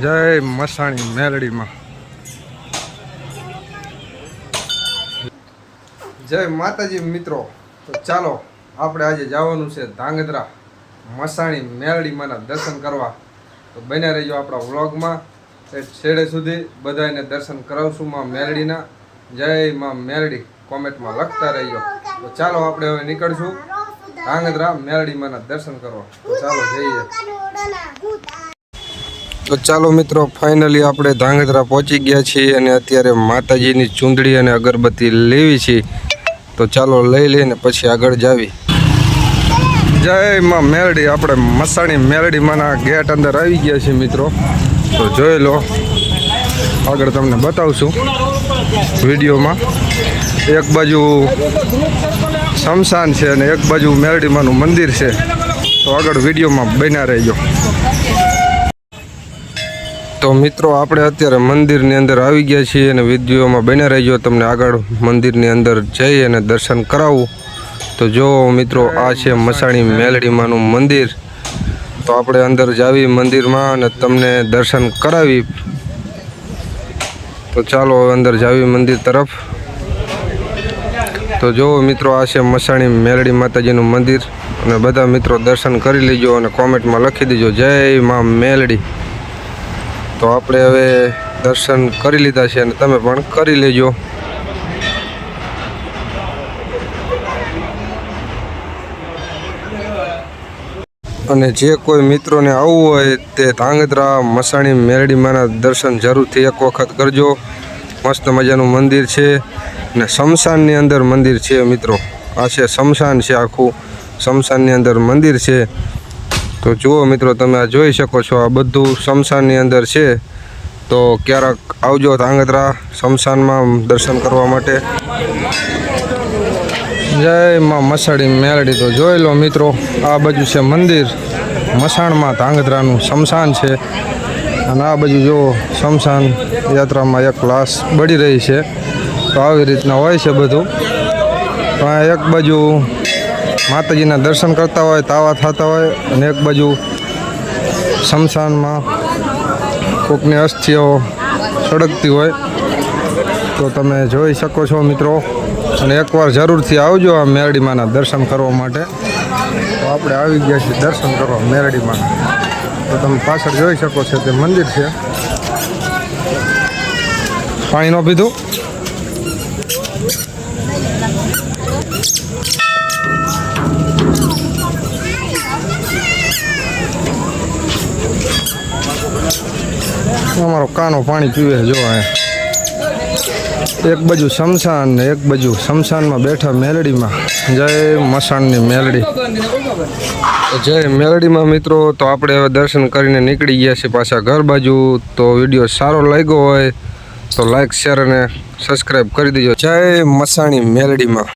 જય મસાણી મેલડીમાં જય માતાજી મિત્રો। તો ચાલો આપણે આજે જવાનું છે ધાંગધ્રા મસાણી મેલડીમાંના દર્શન કરવા। તો બન્યા રહેજો આપણા વ્લોગમાં છેડે સુધી બધાને દર્શન કરાવશું માં મેલડીના। જય માં મેલડી કોમેન્ટમાં લખતા રહેજો। તો ચાલો આપણે હવે નીકળશું ધાંગધ્રા મેલડીમાંના દર્શન કરવા। તો ચાલો જઈએ। તો ચાલો મિત્રો ફાઇનલી આપણે ધાંગધ્રા પહોંચી ગયા છીએ અને અત્યારે માતાજીની ચૂંદડી અને અગરબત્તી લેવી છે। તો ચાલો લઈ લઈને પછી આગળ જાવી। જય માં મેલડી આપણે મસાણી મેલડીમાંના ગેટ અંદર આવી ગયા છીએ મિત્રો। તો જોઈ લો આગળ તમને બતાવશું વિડીયોમાં। એક બાજુ શમશાન છે અને એક બાજુ મેલડીમાંનું મંદિર છે। તો આગળ વિડીયોમાં બન્યા રહેજો। તો મિત્રો આપણે અત્યારે મંદિરની અંદર આવી ગયા છીએ અને વિડીયોમાં બન્યા રહેજો। તમને આગળ મંદિરની અંદર જઈ અને દર્શન કરાવું। તો જો મિત્રો આ છે મસાણી મેલડીમાંનું મંદિર। તો આપણે અંદર જાવી મંદિરમાં અને તમને દર્શન કરાવી। તો ચાલો અંદર જાવી મંદિર તરફ। તો જો મિત્રો આ છે મસાણી મેલડી માતાજીનું મંદિર અને બધા મિત્રો દર્શન કરી લેજો અને કોમેન્ટમાં લખી દેજો જય માં મેલડી। તો આપણે હવે દર્શન કરી લીધા છે અને તમે પણ કરી લેજો। અને જે કોઈ મિત્રોને આવવું હોય તે ધાંગધ્રા મસાણી મેલડીમાંના દર્શન જરૂરથી એક વખત કરજો। મસ્ત મજાનું મંદિર છે ને શમશાનની અંદર મંદિર છે મિત્રો। આ છે શમશાન છે, આખું શમશાનની અંદર મંદિર છે। તો જુઓ મિત્રો તમે આ જોઈ શકો છો આ બધું શમશાનની અંદર છે। તો ક્યારેક આવજો ધાંગધ્રા શમશાનમાં દર્શન કરવા માટે। જય માં મસાણી મેલડી। તો જોઈ લો મિત્રો આ બાજુ છે મંદિર મસાણમાં ધાંગધ્રાનું શમશાન છે અને આ બાજુ જો શમશાન યાત્રામાં એક લાશ બળી રહી છે। તો આવી રીતના હોય છે બધું। તો આ એક બાજુ માતાજીના દર્શન કરતા હોય તાવા થતા હોય અને એક બાજુ શમશાનમાં કોકની અસ્થિઓ સળગતી હોય। તો તમે જોઈ શકો છો મિત્રો અને એકવાર જરૂરથી આવજો આ મેલડીમાંના દર્શન કરવા માટે। તો આપણે આવી ગયા છીએ દર્શન કરવા મેલડીમાં। તો તમે પાછળ જોઈ શકો છો તે મંદિર છે। પાણી ન પીધું? અમારો કાનો પાણી પીવે જો। એક બાજુ શમશાન ને એક બાજુ શમશાનમાં બેઠા મેલડીમાં। જય મસાણની મેલડી। જય મેલડીમાં મિત્રો। તો આપણે હવે દર્શન કરીને નીકળી ગયા છીએ પાછા ઘર બાજુ। તો વિડીયો સારો લાગ્યો હોય તો લાઈક શેર અને સબસ્ક્રાઈબ કરી દેજો। જય મસાણી મેલડીમાં।